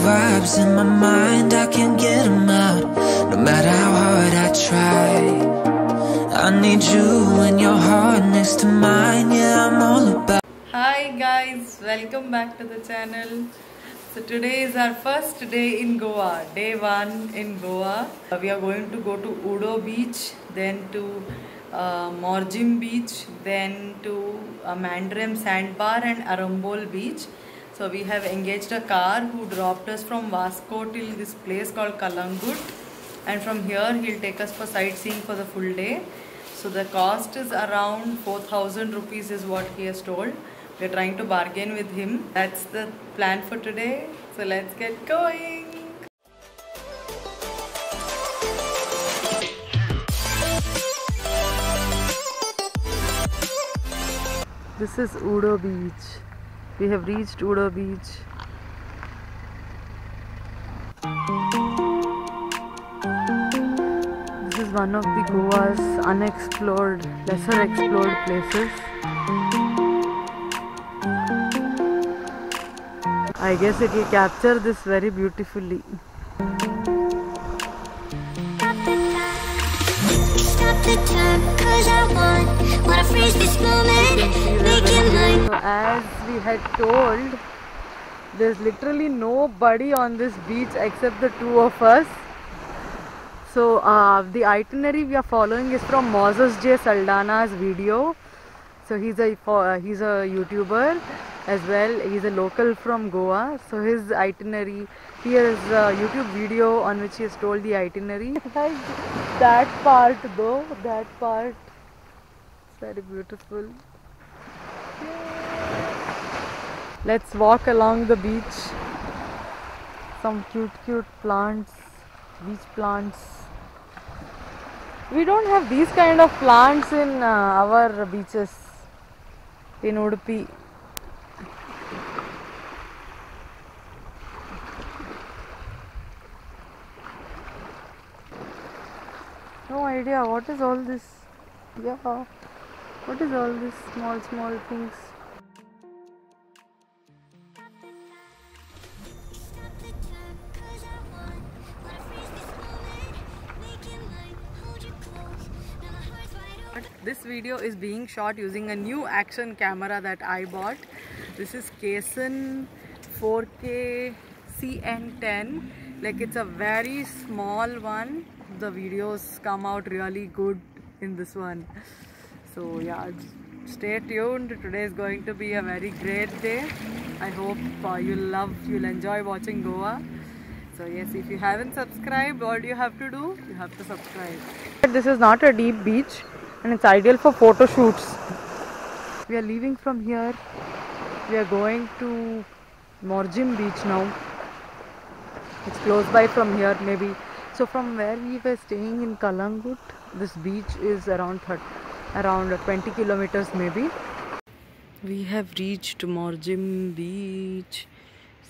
vibes in my mind, I can't get them out. No matter how hard I try, I need you and your heart next to mine. Yeah, I'm all about. Hi guys, welcome back to the channel. So today is our first day in Goa, day 1 in Goa. We are going to go to Udo beach, then to Morjim beach, then to Mandrem sandbar and Arambol beach. So we have engaged a car who dropped us from Vasco till this place called Kalangut, and from here he'll take us for sightseeing for the full day. So the cost is around 4,000 rupees is what he has told. We're trying to bargain with him. That's the plan for today. So let's get going. This is Udo beach. We have reached Udo beach. This is one of the Goa's unexplored, lesser explored places. I guess it will capture this very beautifully. So as we had told, there's literally nobody on this beach except the two of us. So the itinerary we are following is from Moses J. Saldana's video. So he's a YouTuber as well. He's a local from Goa. So his itinerary, he has a YouTube video on which he has told the itinerary. Like that part though, that part, it's very beautiful. Let's walk along the beach. Some cute plants, beach plants. We don't have these kind of plants in our beaches in Udupi. No idea what is all this. Yeah, what is all this small things? This video is being shot using a new action camera that I bought. This is Cason 4K CN10. Like, it's a very small one. The videos come out really good in this one. So yeah, stay tuned. Today is going to be a very great day. I hope you'll enjoy watching Goa. So yes, if you haven't subscribed, all you have to do, you have to subscribe. This is not a deep beach and it's ideal for photo shoots. We are leaving from here. We are going to Morjim beach now. It's close by from here maybe. So from where we were staying in Kalangut, this beach is around 20 kilometers maybe. We have reached Morjim beach.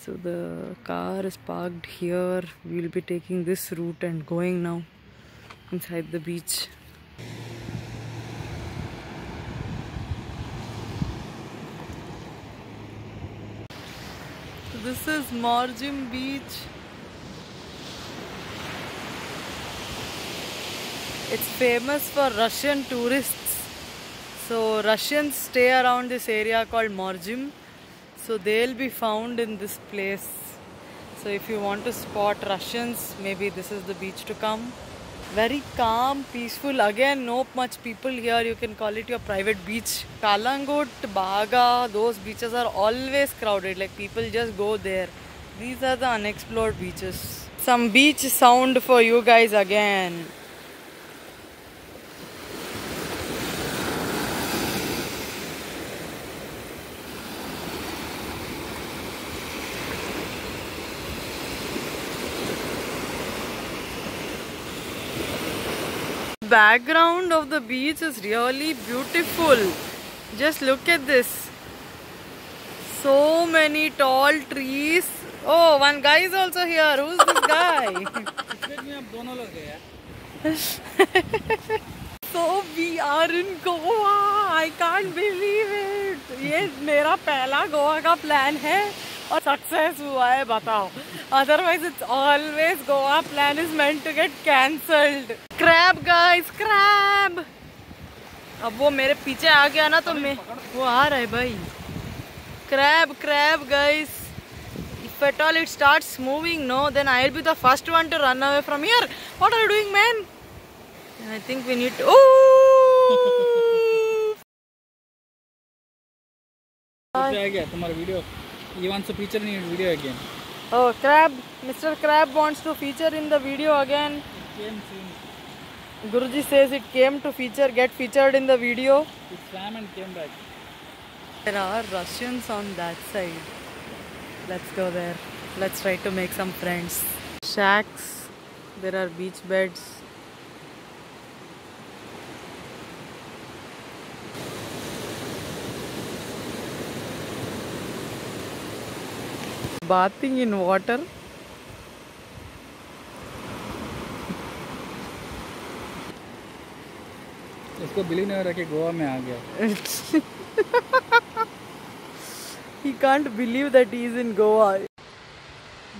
So the car is parked here. We will be taking this route and going now inside the beach. So this is Morjim beach. It's famous for Russian tourists. So Russians stay around this area called Morjim. So they'll be found in this place. So if you want to spot Russians, maybe this is the beach to come. Very calm, peaceful. Again, no much people here. You can call it your private beach. Kalangut, Baga, those beaches are always crowded. Like, people just go there. These are the unexplored beaches. Some beach sound for you guys again. Background of the beach is really beautiful. Just look at this. So many tall trees. Oh, one guy is also here. Who's this guy? So we are in Goa. I can't believe it. ये मेरा पहला गोवा का plan है और success हुआ है, बताओ. Otherwise, it's always Goa plan is meant to get cancelled. Crab, guys, crab. अब वो मेरे पीछे आ गया ना तो मैं वो आ रहा है भाई. Crab, crab, guys. If at all it starts moving, no, then I'll be the first one to run away from here. What are you doing, man? I think we need to. Oh! तुम्हारा video. He wants to feature in your video again. Oh, Crab! Mr. Crab wants to feature in the video again. Guruji says it came to feature, get featured in the video. It swam and came back. There are Russians on that side. Let's go there. Let's try to make some friends. Shacks. There are beach beds. Bathing in water. इसको believe नहीं हो रहा कि गोवा में आ गया. He can't believe that he is in Goa.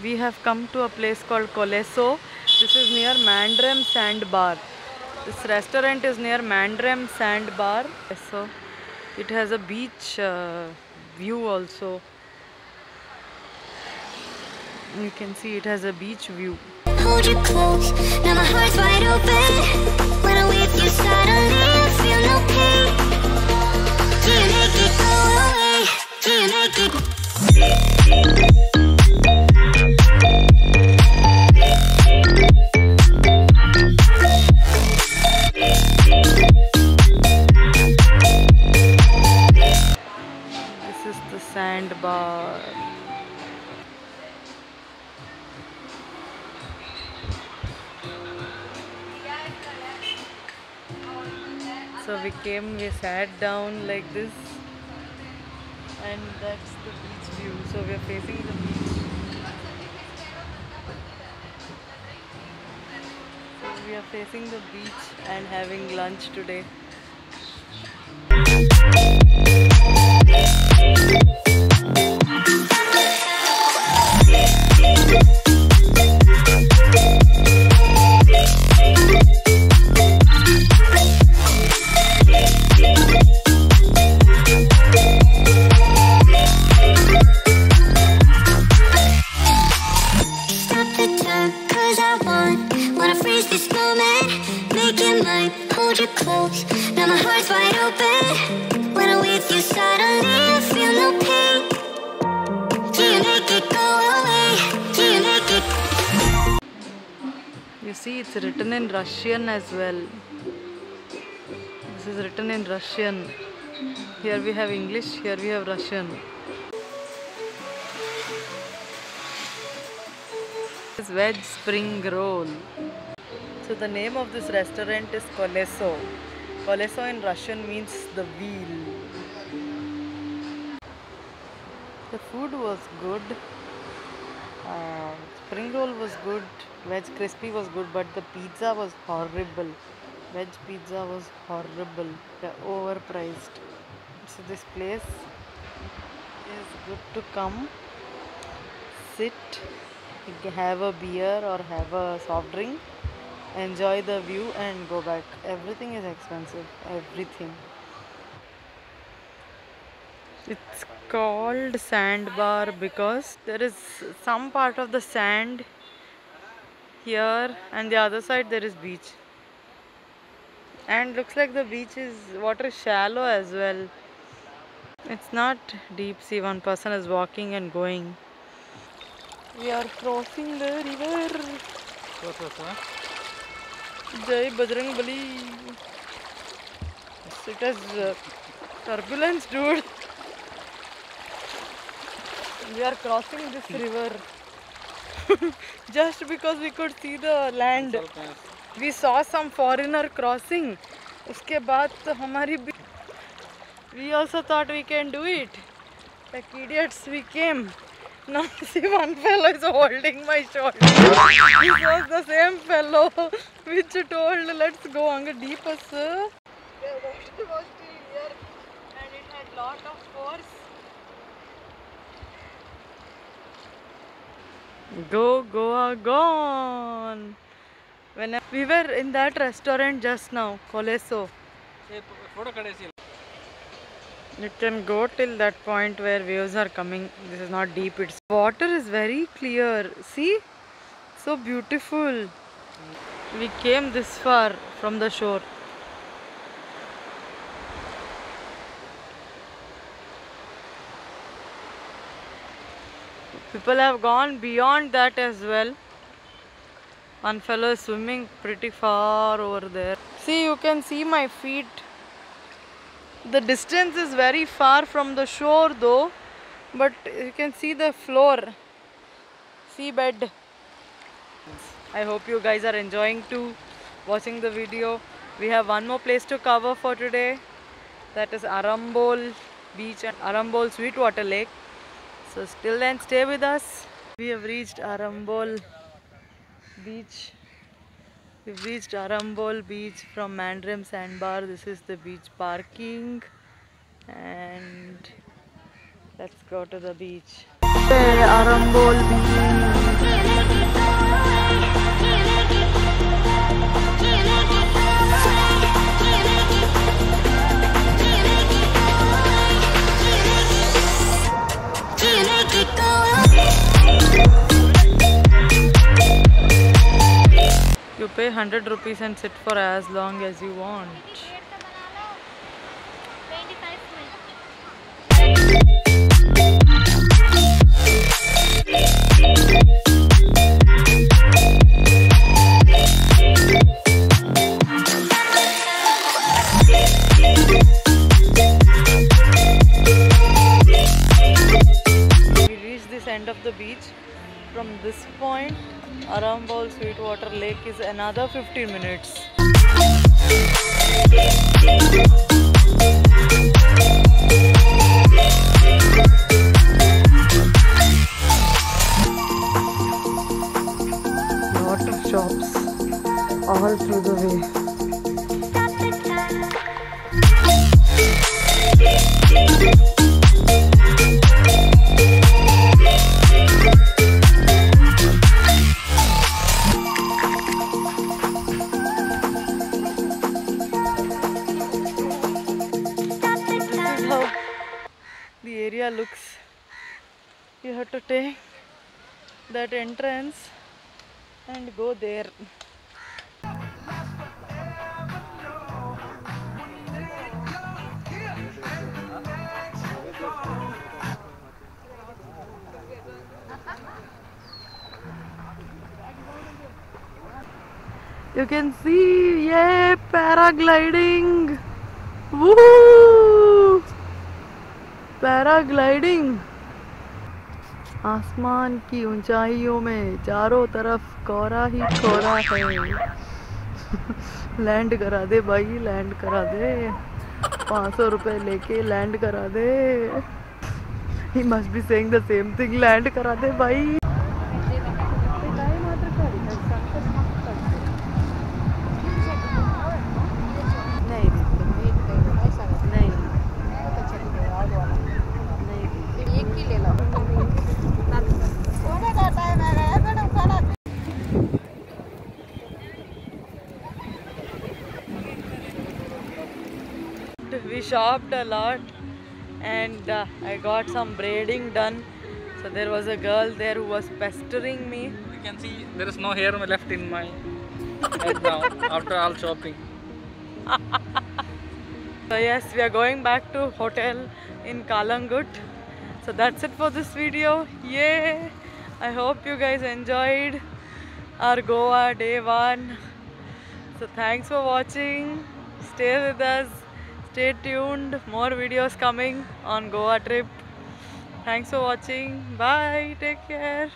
We have come to a place called Coleso. This is near Mandrem Sandbar. This restaurant is near Mandrem Sandbar. So it has a beach view also. You can see it has a beach view. Hold you close, now my heart's wide open. When I'm with you suddenly I feel no pain. Do you make it go away? Do you make it? This is the sandbar. So we sat down like this, and that's the beach view. So we are facing the beach. So we are facing the beach and having lunch today. Hold you close, now my heart's wide open. When I'm with you suddenly I feel no pain. Do you make it go away? Do you make it? You see, it's written in Russian as well. This is written in Russian. Here we have English, here we have Russian. This is veg spring roll. So the name of this restaurant is Coleso. Coleso in Russian means the wheel. The food was good. Spring roll was good. Veg crispy was good, but the pizza was horrible. Veg pizza was horrible. Overpriced. So this place is good to come, sit, have a beer or have a soft drink, enjoy the view and go back. Everything is expensive. Everything. It's called sandbar because there is some part of the sand here and the other side there is beach. And looks like the beach is, water is shallow as well. It's not deep. See, one person is walking and going. We are crossing the river. Jai Bajrang Bali. It has turbulence, dude. We are crossing this river just because we could see the land. We saw some foreigner crossing. उसके बाद तो हमारी we also thought we can do it. Like idiots we came. Now see, one fellow is holding my shoulder. This was the same fellow which told let's go anga deep as. The water was still here and it had lot of force. Go Goa gone. When we were in that restaurant just now, Coleso. photo kadesi. You can go till that point where waves are coming. This is not deep. It's water is very clear. See, so beautiful. We came this far from the shore. People have gone beyond that as well. One fellow is swimming pretty far over there. See, you can see my feet. The distance is very far from the shore though, but you can see the floor, seabed. I hope you guys are enjoying too, watching the video. We have one more place to cover for today. That is Arambol Beach and Arambol Sweetwater Lake. So till then, stay with us. We have reached Arambol Beach. We've reached Arambol Beach from Mandrim Sandbar. This is the beach parking. And let's go to the beach. Hey, Arambol Beach. You pay 100 rupees and sit for as long as you want. We reached this end of the beach. From this point, Arambol Sweetwater Lake is another 15 minutes. Lot of shops all through the way. The area looks. You have to take that entrance and go there. You can see, yay, paragliding. Woo! Paragliding आसमान की ऊंचाइयों में चारों तरफ कोहरा ही कोहरा है। Land करा दे भाई, लैंड करा दे। 500 रुपए लेके लैंड करा दे। He must be saying the same thing, land करा दे भाई। We shopped a lot and I got some braiding done. So there was a girl there who was pestering me. You can see there is no hair left in my head now after all shopping. So yes, we are going back to hotel in Kalangut. So that's it for this video. Yay! I hope you guys enjoyed our Goa day 1. So thanks for watching. Stay with us. Stay tuned. More videos coming on Goa trip. Thanks for watching. Bye. Take care.